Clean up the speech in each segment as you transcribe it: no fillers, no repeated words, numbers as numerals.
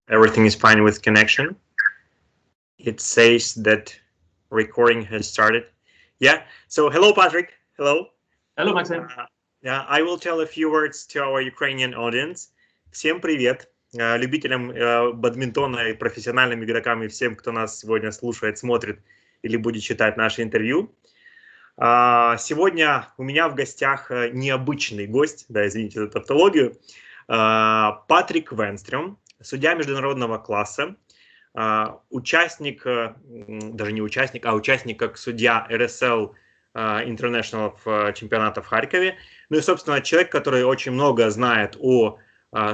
Everything is fine with connection. It says that recording has started. Yeah. So hello, Patrik. Hello. Hello, Maxim. Yeah, I will tell a few words to our Ukrainian audience. Всем привет, любителям бадминтона и профессиональным игрокам и всем, кто нас сегодня слушает, смотрит или будет читать наше интервью. Сегодня у меня в гостях необычный гость, да, извините за тавтологию, Патрик Венстром, судья международного класса, участник, даже не участник, а участник как судья РСЛ International в чемпионата в Харькове. Ну и, собственно, человек, который очень много знает о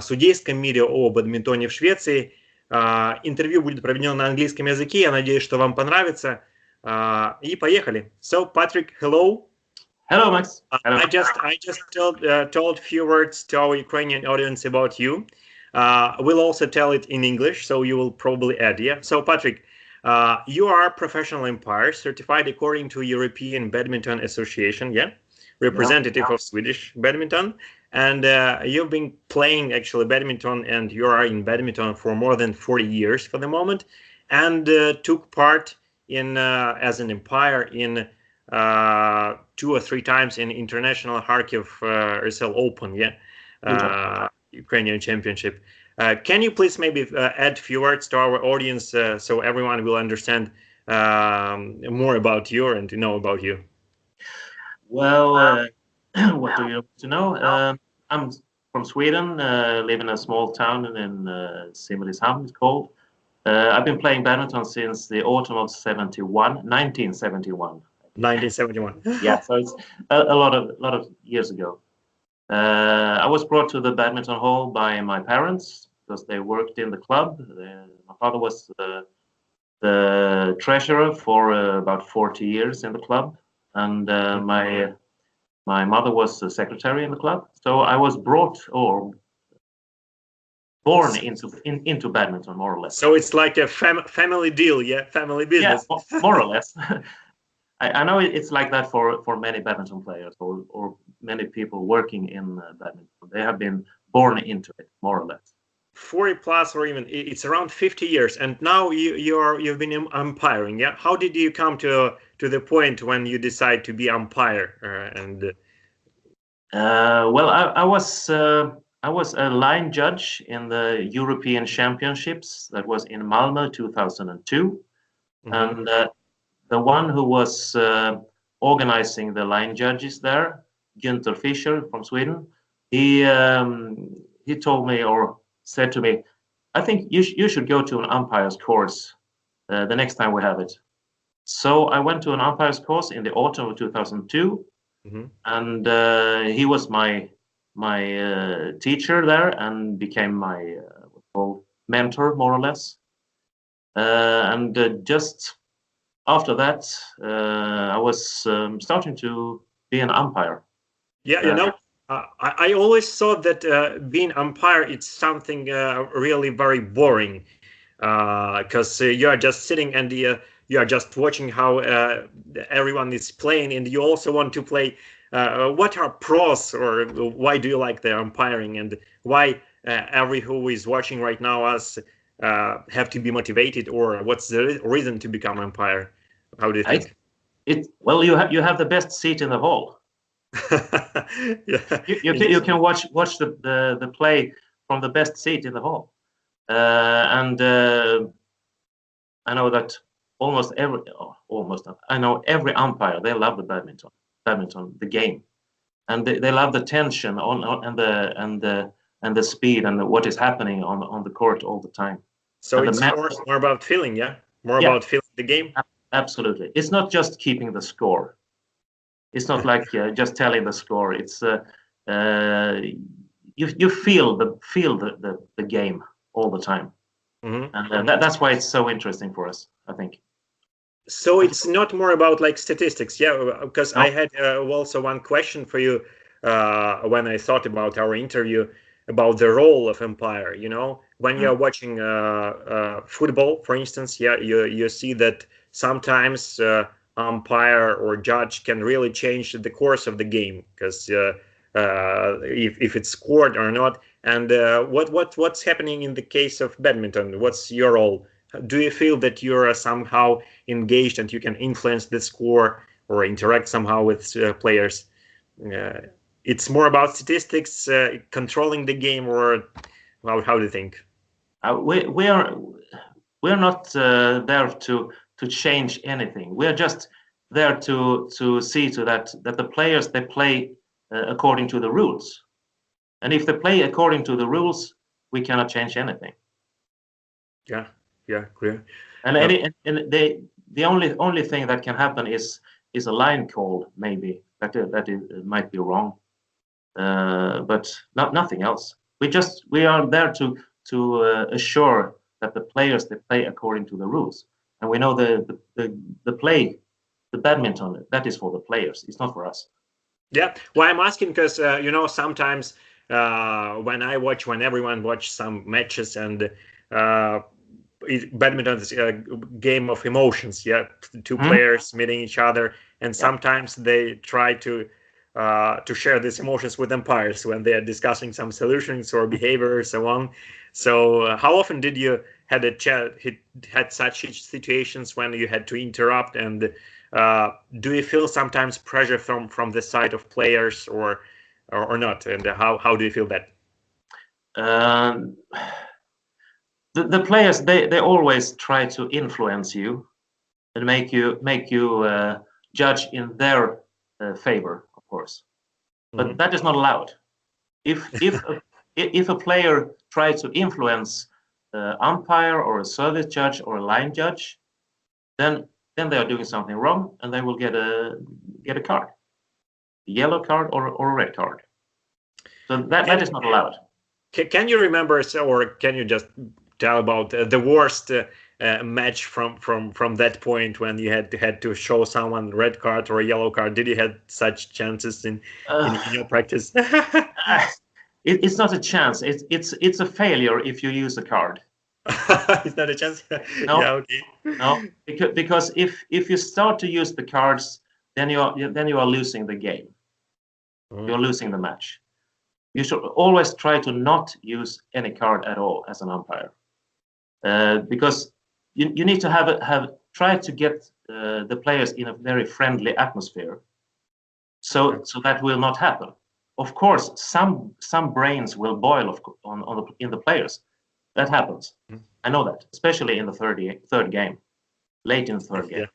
судейском мире, о бадминтоне в Швеции. Интервью будет проведено на английском языке. Я надеюсь, что вам понравится. И поехали. So, Patrick, hello. Hello, Max. Hello. I just told few words to our Ukrainian audience about you. We'll also tell it in English, so you will probably add, yeah? So, Patrick, you are a professional umpire, certified according to European Badminton Association, yeah? Representative of Swedish badminton. And you've been playing, actually, badminton, and you are in badminton for more than 40 years for the moment, and took part in as an umpire in 2 or 3 times in international Kharkiv RSL Open, yeah? Ukrainian Championship. Can you please maybe add a few words to our audience so everyone will understand more about you and to know about you? Well, what do you want to know? I'm from Sweden, live in a small town in Simrishamn, it's called. I've been playing badminton since the autumn of 1971. 1971. Yeah, so it's a lot of years ago. I was brought to the badminton hall by my parents because they worked in the club. My father was the treasurer for about 40 years in the club, and my mother was the secretary in the club. So I was born into badminton, more or less. So it's like a family deal, yeah, family business. Yeah, more or less. I know it's like that for many badminton players or many people working in badminton. They have been born into it, more or less. 40 plus, or even it's around 50 years, and now you've been umpiring. Yeah, how did you come to the point when you decide to be umpire? Well, I was a line judge in the European Championships that was in Malmö 2002, and the one who was organizing the line judges there, Günther Fischer from Sweden, he told me or said to me, I think you should go to an umpire's course the next time we have it. So I went to an umpire's course in the autumn of 2002, and he was my teacher there and became my mentor, more or less. And just after that, I was starting to be an umpire. Yeah, you know, I always thought that being umpire, it's something really very boring, because you are just sitting and you are just watching how everyone is playing, and you also want to play. What are pros, or why do you like the umpiring, and why every who is watching right now us have to be motivated, or what's the reason to become umpire? How do you think? Well, you have the best seat in the hall. Yeah. You can watch the play from the best seat in the hall, and I know that I know every umpire, they love the badminton, the game, and they love the tension and the speed and what is happening on the court all the time. So it's more about feeling, yeah, about feeling the game. Absolutely, it's not just keeping the score. It's not like just telling the score. It's you feel the game all the time, and that's why it's so interesting for us, I think. So it's not more about like statistics, yeah? Because I had also one question for you when I thought about our interview about the role of umpire. You know, when you're watching football, for instance, yeah, you see that sometimes umpire or judge can really change the course of the game, because if it's scored or not. And what's happening in the case of badminton? What's your role? Do you feel that you're somehow engaged and you can influence the score or interact somehow with players? It's more about statistics, controlling the game, or how do you think? We're not there to change anything. We're just there to see to that the players, they play according to the rules, and if they play according to the rules, we cannot change anything. Yeah, clear. And the only thing that can happen is a line call, maybe that it might be wrong, but nothing else. We are there to assure that the players, they play according to the rules, and we know the badminton, that is for the players. It's not for us. Yeah, well, I'm asking because sometimes when everyone watch some matches, and badminton is a game of emotions. Yeah, two players meeting each other, and sometimes they try to share these emotions with umpires when they are discussing some solutions or behavior or so on. So how often did you had such situations when you had to interrupt, and do you feel sometimes pressure from the side of players or not? And how do you feel that? The players, they always try to influence you and make you judge in their favor, of course, but that is not allowed. If a player tries to influence umpire or a service judge or a line judge, then they are doing something wrong, and they will get a card, a yellow card or a red card. So that is not allowed. Can you remember, or can you just tell about the worst match from that point when you had to show someone red card or a yellow card? Did you have such chances in your practice? It's not a chance. It's a failure if you use a card. It's not a chance. No, yeah, okay. No, because if you start to use the cards, then you are losing the game. You're losing the match. You should always try to not use any card at all as an umpire, because you need to have try to get the players in a very friendly atmosphere, so that will not happen. Of course, some brains will boil in the players. That happens. I know that, especially in the third game, late in the third game.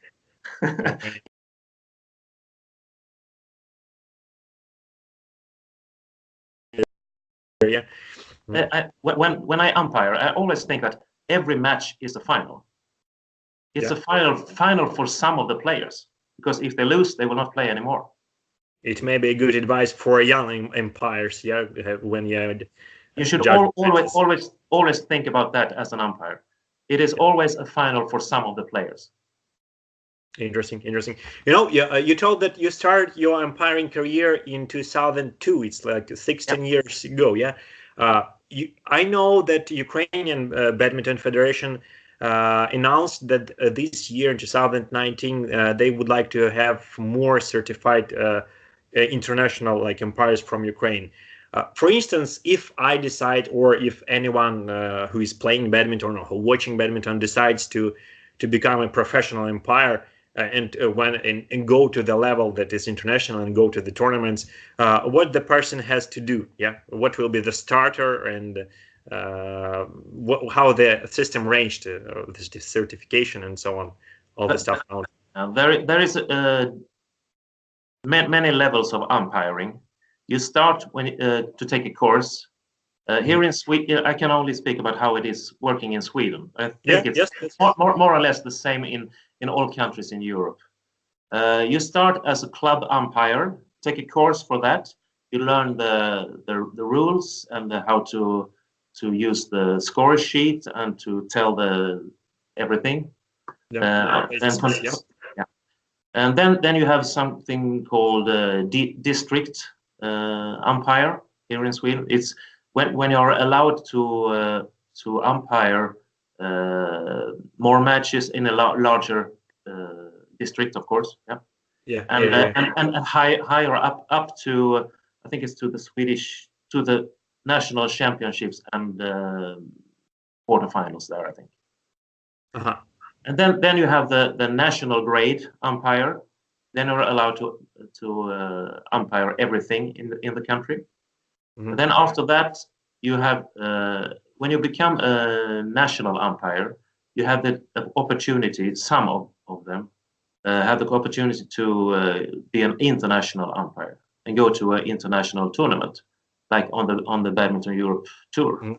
Yeah. When I umpire, I always think that every match is a final. It's a final for some of the players, because if they lose, they will not play anymore. It may be good advice for young umpires. Yeah, when you should always think about that as an umpire. It is always a final for some of the players. Interesting. You told that you started your umpiring career in 2002. It's like 16 years ago. Yeah. I know that Ukrainian Badminton Federation announced that this year in 2019 they would like to have more certified international umpires from Ukraine. For instance, if I decide, or if anyone who is playing badminton or watching badminton decides to become a professional umpire and go to the level that is international and go to the tournaments, what the person has to do? Yeah, what will be the starter, and how the system arranged this certification and so on, all the stuff. There is many levels of umpiring. You start to take a course. Here in Sweden, I can only speak about how it is working in Sweden. I think it's more or less the same in all countries in Europe. You start as a club umpire, take a course for that. You learn the rules and how to use the score sheet and to tell everything. And then you have something called district umpire here in Sweden. It's when you are allowed to umpire more matches in a larger district, of course. And higher up to I think it's to the Swedish, to the national championships and quarterfinals there, I think. Uh-huh. And then you have the national grade umpire. Then you're allowed to umpire everything in the country. Mm-hmm. And then after that, you have when you become a national umpire, you have the opportunity. Some of them have the opportunity to be an international umpire and go to an international tournament, like on the Badminton Europe Tour. Mm-hmm.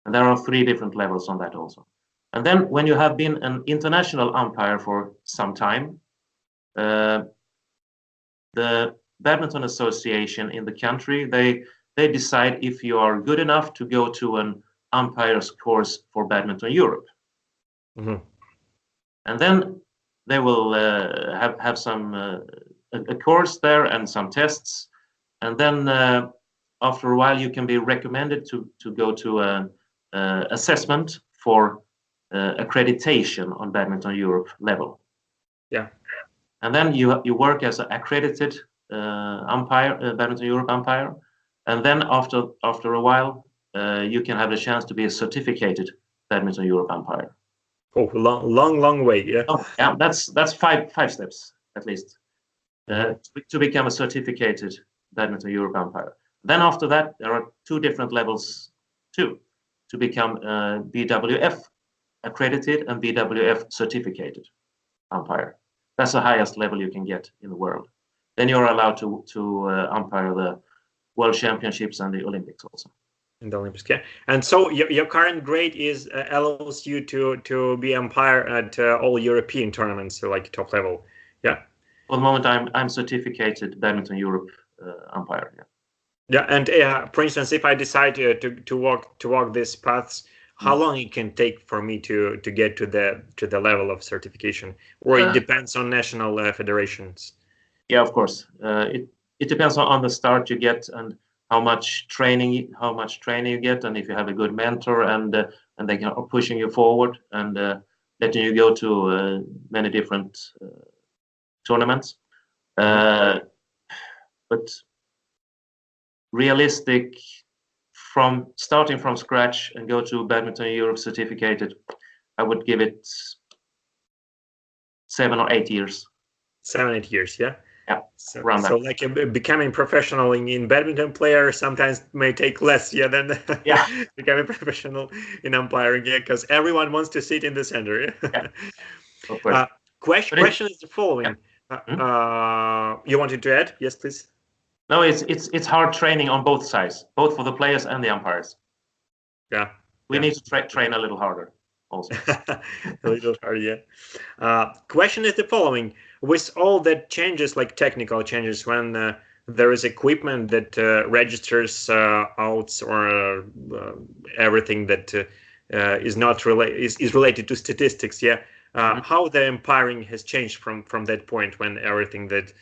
And there are 3 different levels on that also. And then when you have been an international umpire for some time, the Badminton Association in the country, they decide if you are good enough to go to an umpire's course for Badminton Europe. Mm-hmm. And then they will have some a course there and some tests. And then after a while, you can be recommended to go to an assessment for accreditation on Badminton Europe level. Yeah. And then you work as an accredited umpire, Badminton Europe umpire. And then after a while, you can have the chance to be a certificated Badminton Europe umpire. Oh, long way. Yeah. Oh, yeah, that's five steps at least to become a certificated Badminton Europe umpire. Then after that, there are 2 different levels too, to become BWF accredited and BWF certificated umpire. That's the highest level you can get in the world. Then you're allowed to umpire the World Championships and the Olympics also. In the Olympics, yeah. And so your current grade is allows you to be umpire at all European tournaments, so like top level, yeah. For the moment, I'm certificated Badminton Europe umpire. Yeah. Yeah, and for instance, if I decide to walk these paths, how long it can take for me to get to the level of certification, or it depends on national federations? Yeah, of course. It depends on the start you get and how much training you get, and if you have a good mentor and they are pushing you forward and letting you go to many different tournaments. But realistic, from starting from scratch and go to Badminton Europe certificated, I would give it 7 or 8 years. 7, 8 years, yeah. Yeah, so that. Like becoming professional in badminton player sometimes may take less, yeah, than becoming professional in umpiring, yeah, because everyone wants to sit in the center. Yeah, of course. Question is the following. Yeah. You wanted to add? Yes, please. No, it's hard training on both sides, both for the players and the umpires. Yeah, we need to train a little harder also. A little harder, yeah. Question is the following: with all that changes, like technical changes, when there is equipment that registers outs or everything that is not is related to statistics, yeah. How the umpiring has changed from that point when everything that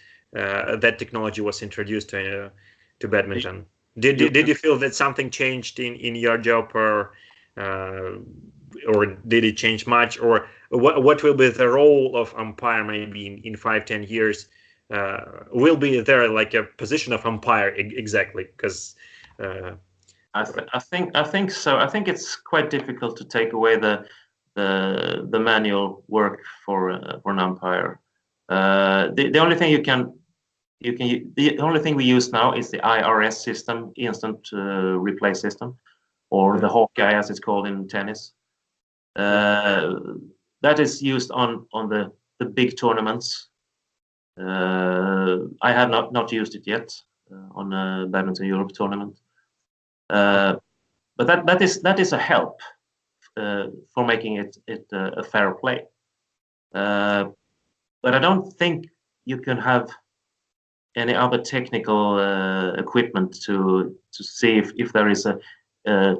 technology was introduced to badminton? Did you feel that something changed in your job, or did it change much, or what will be the role of umpire maybe in 5-10 years? Will be there like a position of umpire exactly? Because I think so. I think it's quite difficult to take away the manual work for an umpire. The only thing the only thing we use now is the IRS system, instant replay system, or the Hawkeye as it's called in tennis. That is used on the big tournaments. I have not used it yet on a Badminton Europe tournament, but that is a help for making it a fair play. But I don't think you can have any other technical equipment to see if there is a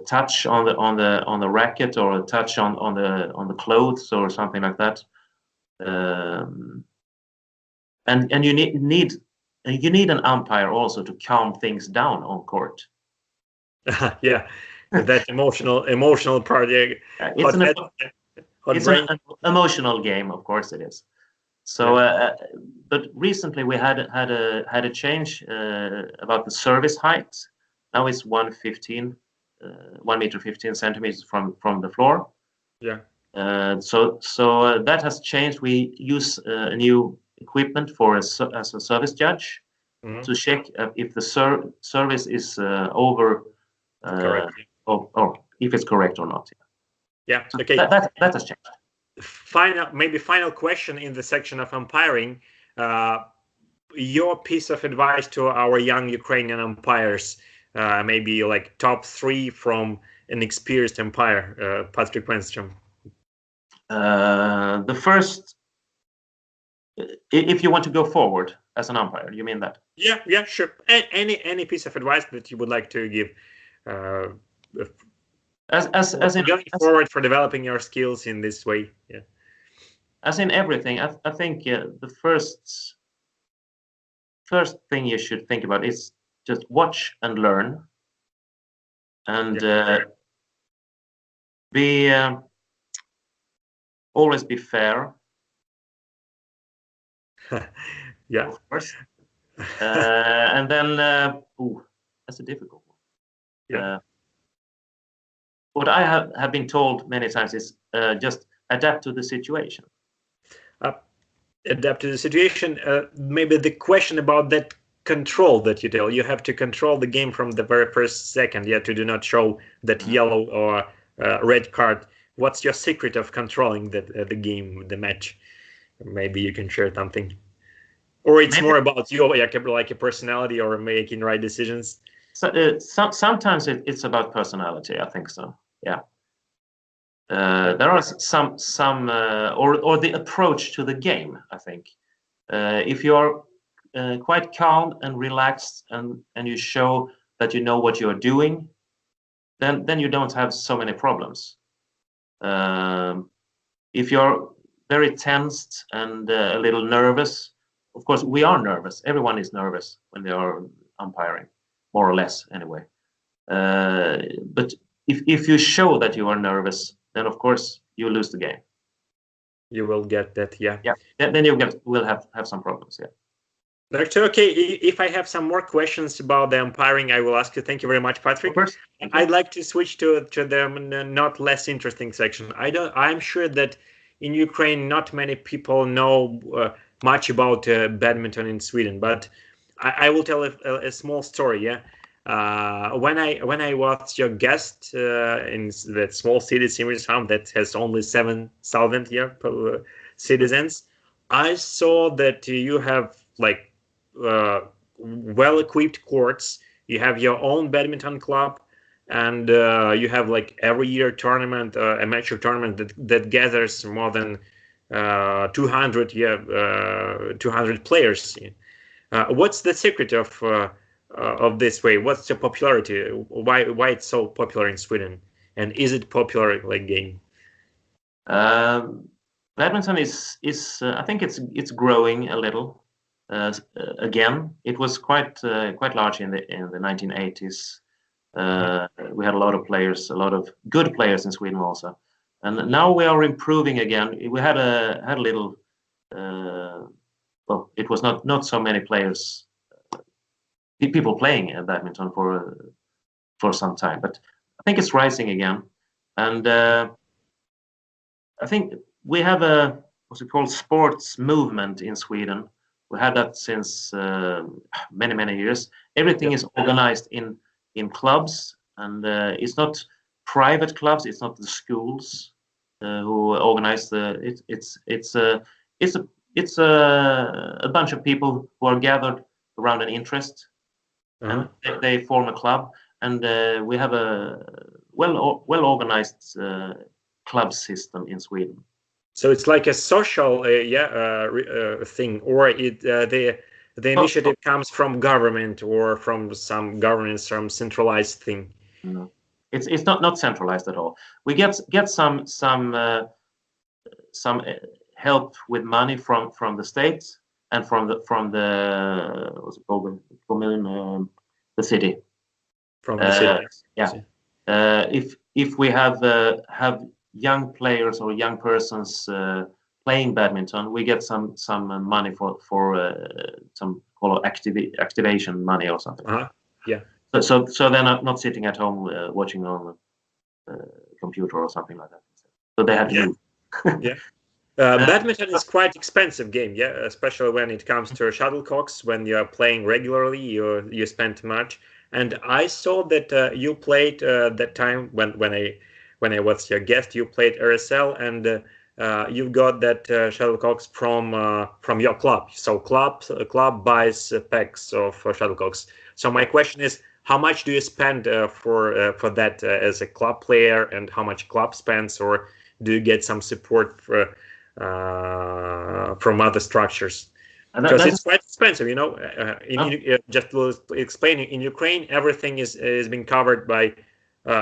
touch on the racket or a touch on the clothes or something like that. And you need an umpire also to calm things down on court. Yeah, that emotional part. Yeah. It's an emotional game, of course it is. So, but recently we had a change about the service height. Now it's 115, 1 meter 15 centimeters from the floor. Yeah. So that has changed. We use a new equipment for as a service judge to check if the service is over, Correct. or if it's correct or not. Yeah. So Okay. That has changed. Final question in the section of umpiring. Your piece of advice to our young Ukrainian umpires, maybe like top 3 from an experienced umpire, Patrik Wennstrom. The first, if you want to go forward as an umpire, you mean that? Yeah, sure. Any piece of advice that you would like to give going forward for developing your skills in this way. Yeah. As in everything, I think the first thing you should think about is just watch and learn, and always be fair. Yeah, of course. And then, that's a difficult one. Yeah. What I have been told many times is just adapt to the situation. Adapt to the situation. Maybe the question about that control that you tell, you have to control the game from the very first second. You have to do not show that yellow or red card. What's your secret of controlling the game, the match? Maybe you can share something. Or it's more about you, like a personality or making right decisions. So, sometimes it's about personality. I think so. Yeah. There are some or the approach to the game. I think if you are quite calm and relaxed and you show that you know what you are doing, then you don't have so many problems. If you're very tensed and a little nervous, of course we are nervous. Everyone is nervous when they are umpiring, more or less anyway. But if you show that you are nervous, then of course you lose the game. You will get that, yeah. Yeah. Then will have some problems, yeah. Doctor, okay. If I have some more questions about the umpiring, I will ask you. Thank you very much, Patrik. Of course. I'd like to switch to the not less interesting section. I'm sure that in Ukraine, not many people know much about badminton in Sweden, but I will tell a small story. Yeah. When I was your guest in that small city, Simrishamn, that has only 7,000 citizens, I saw that you have like well-equipped courts. You have your own badminton club, and you have like every year tournament, amateur tournament that gathers more than 200 players. What's the secret of this way? What's the popularity? Why it's so popular in Sweden? And is it popular like game? Badminton is I think it's growing a little. Again, it was quite large in the 1980s. We had a lot of players, a lot of good players in Sweden also, and now we are improving again. We had a little. Well, it was not so many players. People playing badminton for some time, but I think it's rising again, and I think we have a what's it called sports movement in Sweden. We had that since many years. Everything is organized in clubs, and it's not private clubs. It's not the schools who organize it's a bunch of people who are gathered around an interest. And they form a club, and we have a well organized club system in Sweden. So it's like a social thing, or the initiative comes from government or from some governance, some centralized thing. No, it's not centralized at all. We get some help with money from the state and from the what's it called, the city. From the city. If we have young players or young persons playing badminton, we get some money for some called activation money or something. Yeah. So they're not sitting at home watching on the computer or something like that. So they have to move. Yeah. Badminton is quite expensive game, yeah, especially when it comes to shuttlecocks. When you are playing regularly, you spend much. And I saw that you played that time when I was your guest. You played RSL, and you got that shuttlecocks from your club. So club buys packs of shuttlecocks. So my question is, how much do you spend for that as a club player, and how much club spends, or do you get some support from other structures? Because it's quite expensive, you know. Just to explain, in Ukraine, everything is being covered by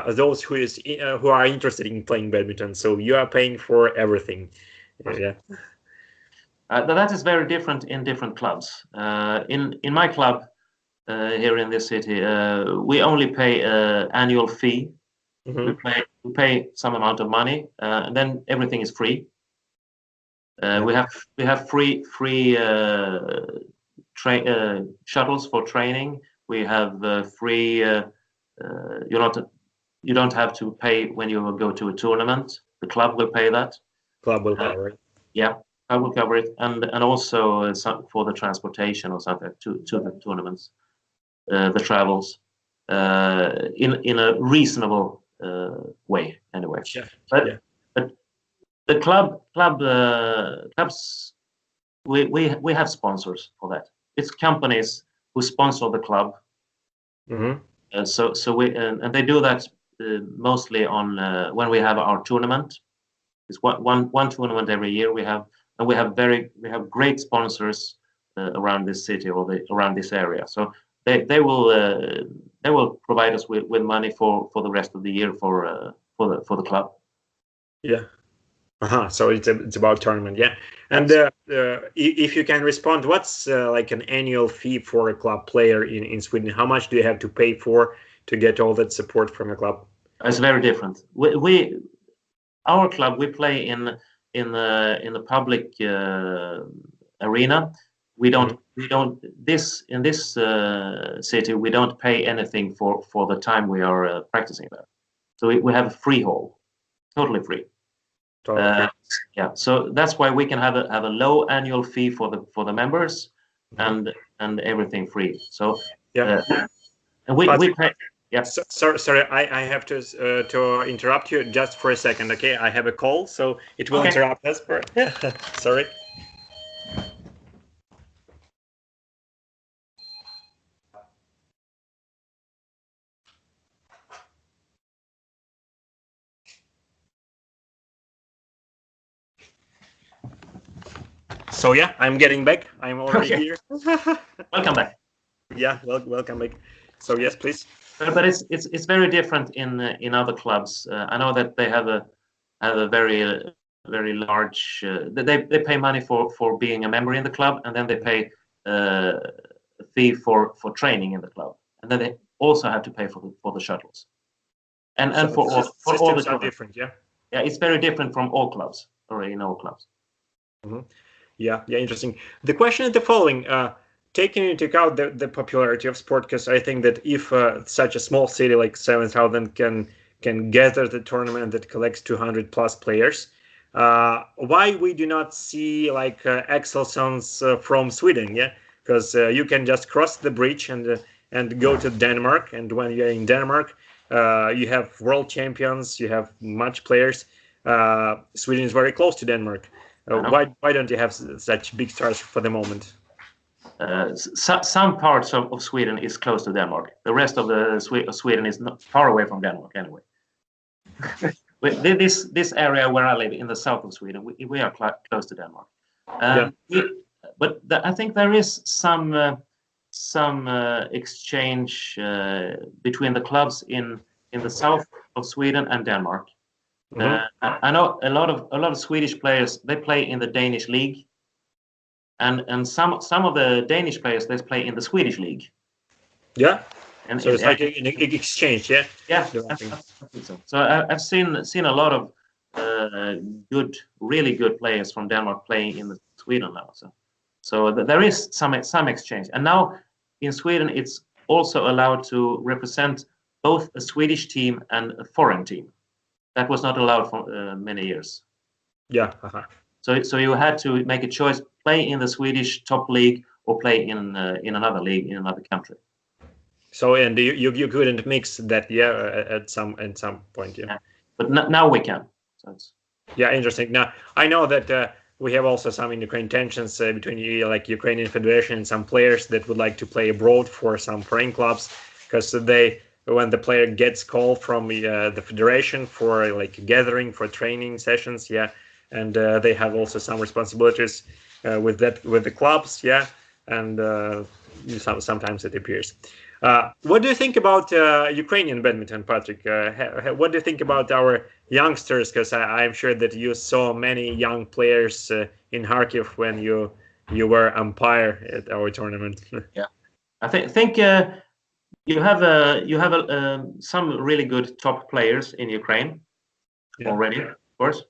those who are interested in playing badminton. So you are paying for everything. Yeah. That is very different in different clubs. In my club here in this city, we only pay annual fee. We pay some amount of money, and then everything is free. We have free shuttles for training. We have free. You don't have to pay when you go to a tournament. The club will pay that. Club will cover it. Yeah, club will cover it, and also for the transportation or something to the tournaments, the travels in a reasonable way anyway. Yeah. But the clubs, we have sponsors for that. It's companies who sponsor the club. So we and they do that mostly on when we have our tournament. It's one tournament every year we have, and we have great sponsors around this city or around this area. So they will provide us with money for the rest of the year for the club. Yeah. So it's about tournament, yeah. And if you can respond, what's like an annual fee for a club player in Sweden? How much do you have to pay to get all that support from a club? It's very different. Our club, we play in the public arena. In this city we don't pay anything for the time we are practicing there. So we have a free hall, totally free. Yeah, so that's why we can have a low annual fee for the members, and everything free. So yeah, and we pay. Yeah. Sorry, I have to interrupt you just for a second. Okay, I have a call, so it will interrupt us. Sorry. So yeah, I'm getting back. I'm already here. Welcome back. Yeah, welcome back. So yes, please. But it's very different in other clubs. I know that they have a very large. They pay money for being a member in the club, and then they pay a fee for training in the club, and then they also have to pay for the shuttles. And for all the clubs. Different, yeah. Yeah, it's very different from all clubs, or in all clubs. Yeah, interesting. The question is the following: taking into account the popularity of sport, because I think that if such a small city like 7,000 can gather the tournament that collects 200 plus players, why we do not see like Excel sons from Sweden? Yeah, because you can just cross the bridge and go to Denmark, and when you're in Denmark, you have world champions, you have much players. Sweden is very close to Denmark. Why don't you have such big stars for the moment? Some parts of Sweden is close to Denmark. The rest of Sweden is not far away from Denmark anyway. This area where I live in the south of Sweden, we are close to Denmark. But I think there is some exchange between the clubs in the south of Sweden and Denmark. I know a lot of Swedish players, they play in the Danish league, and some of the Danish players, they play in the Swedish league. Yeah, and so it's like an exchange, yeah. Yeah, I think so. So I've seen a lot of really good players from Denmark playing in Sweden now. So there is some exchange. And now in Sweden, it's also allowed to represent both a Swedish team and a foreign team. That was not allowed for many years. Yeah. So you had to make a choice: play in the Swedish top league or play in another league in another country. So and you couldn't mix that, at some point, yeah. But now we can. So yeah, interesting. Now I know that we have also some in Ukraine tensions between like Ukrainian Federation and some players that would like to play abroad for some foreign clubs, because when the player gets called from the federation for like a gathering for training sessions, and they have also some responsibilities with the clubs, and sometimes it appears. What do you think about Ukrainian badminton, Patrik? What do you think about our youngsters? Because I'm sure that you saw many young players in Kharkiv when you were umpire at our tournament. Yeah, I think you have some really good top players in Ukraine already. Of course,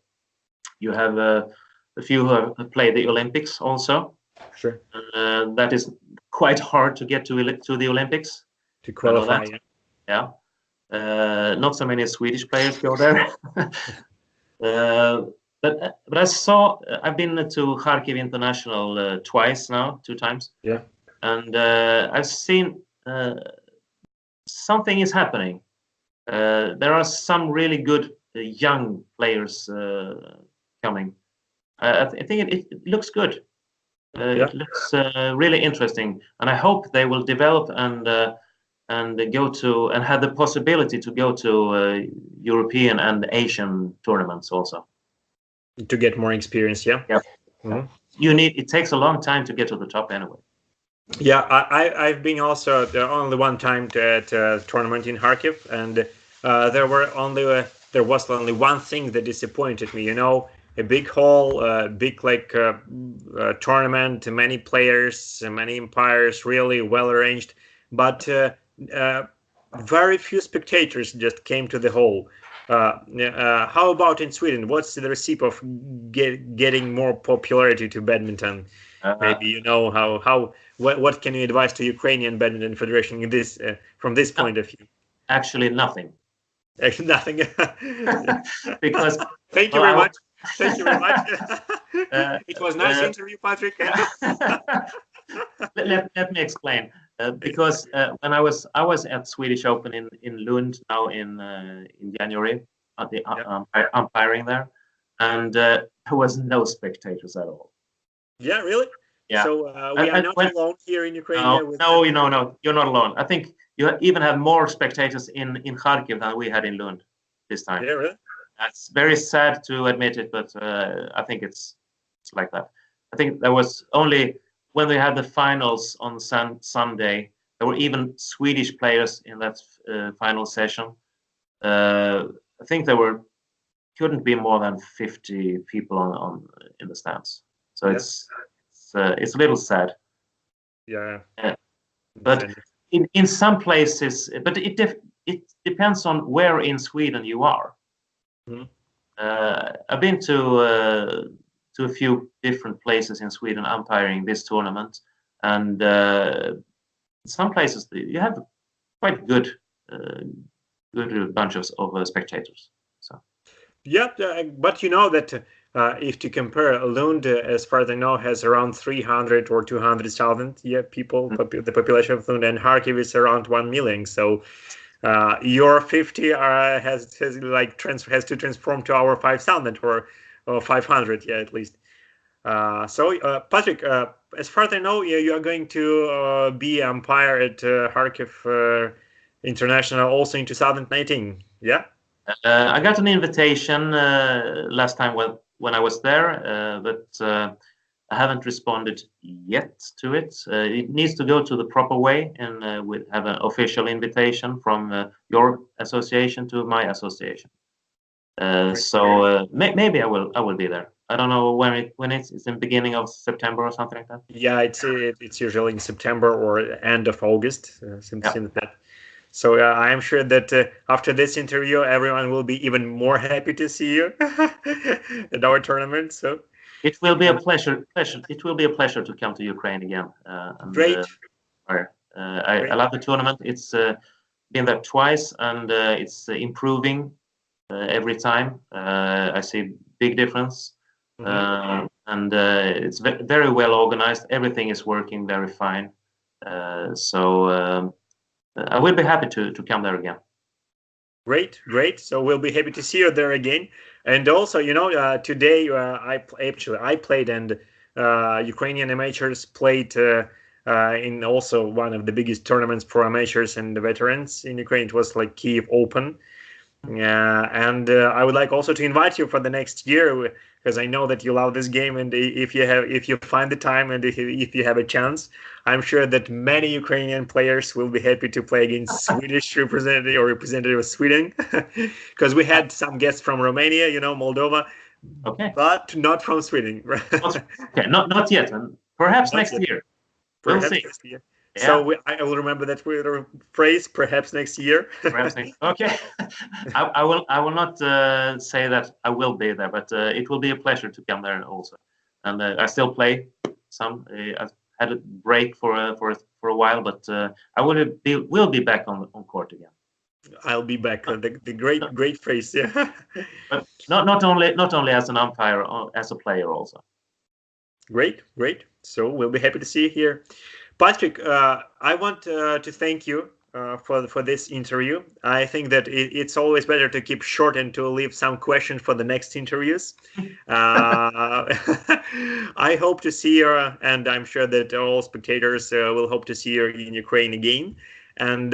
you have a few who have played the Olympics also. Sure. That is quite hard to get to the Olympics. To qualify, not so many Swedish players go there. But I've been to Kharkiv International twice now, 2 times. Yeah. And I've seen something is happening. There are some really good young players coming. I think it looks good. It looks really interesting, and I hope they will develop and go to and have the possibility to go to European and Asian tournaments also. To get more experience, Yeah. Mm-hmm. It takes a long time to get to the top anyway. Yeah, I've been also only one time at a tournament in Kharkiv, and there was only one thing that disappointed me. A big hall, big tournament, many players, many umpires, really well arranged, but very few spectators just came to the hall. How about in Sweden? What's the recipe of getting more popularity to badminton? Maybe what can you advise to Ukrainian Badminton Federation in this from this point of view? Actually, nothing. Actually, nothing. Because thank you very much. Thank you very much. It was nice interview, Patrik. Let me explain. Because when I was at Swedish Open in Lund now in January, at the umpiring there, and there was no spectators at all. Yeah, really? Yeah. So we are not alone here in Ukraine. No, you're not alone. I think you even have more spectators in Kharkiv than we had in Lund this time. Yeah, really? That's very sad to admit it, but I think it's like that. I think there was only when we had the finals on Sunday, there were even Swedish players in that final session. I think couldn't be more than 50 people in the stands. So it's a little sad. Yeah. But in some places, but it depends on where in Sweden you are. Mm-hmm. I've been to a few different places in Sweden umpiring this tournament, and some places you have quite good bunch of spectators. So but that if to compare, Lund, as far as I know, has around 300 or 200,000 people. The population of Lund, and Kharkiv is around 1 million. So your 50 has to transform to our 5,000 or 500, at least. So Patrik, as far as I know, you are going to be umpire at Kharkiv International also in 2019. Yeah. I got an invitation last time when I was there, but I haven't responded yet to it. It needs to go to the proper way, and we have an official invitation from your association to my association. So maybe I will be there. I don't know when it's in the beginning of September or something like that. Yeah, it's usually in September or end of August, something like that. So I am sure that after this interview, everyone will be even more happy to see you at our tournament. So it will be a pleasure. It will be a pleasure to come to Ukraine again. Great. I love the tournament. It's been there twice, and it's improving every time. I see big difference, and it's very well organized. Everything is working very fine. So I will be happy to come there again. Great, great. So we'll be happy to see you there again. And also, today I played, and Ukrainian amateurs played in also one of the biggest tournaments for amateurs and veterans in Ukraine. It was like Kyiv Open. And I would like also to invite you for the next year, because I know that you love this game, and if you find the time and if you have a chance, I'm sure that many Ukrainian players will be happy to play against Swedish representative of Sweden, because we had some guests from Romania, Moldova, okay, but not from Sweden. Okay, not yet, and perhaps next year. We'll see. Next year. Yeah. So I will remember that phrase, perhaps next year. Perhaps next. Okay, I will not say that I will be there, but it will be a pleasure to come there also. And I still play some. I've had a break for a while, but I will be back on court again. I'll be back. The great phrase. Yeah. But not only as an umpire, as a player also. Great. So we'll be happy to see you here. Patrik, I want to thank you for this interview. I think that it's always better to keep short and to leave some questions for the next interviews. I hope to see you, and I'm sure that all spectators will hope to see you in Ukraine again. And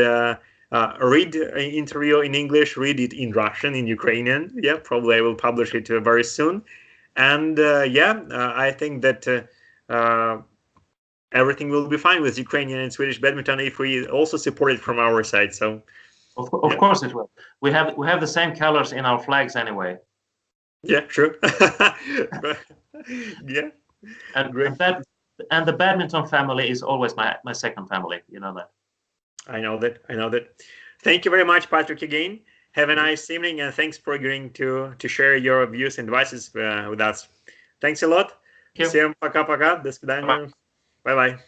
read interview in English, read it in Russian, in Ukrainian. Yeah, probably I will publish it very soon. And I think that everything will be fine with Ukrainian and Swedish badminton if we also support it from our side. So, of course it will. We have the same colors in our flags anyway. Yeah, true. Yeah, and the badminton family is always my second family. You know that. I know that. Thank you very much, Patrik, again. Have a nice evening, and thanks for agreeing to share your views and advices with us. Thanks a lot. Всем пока-пока. До свидания. Bye-bye.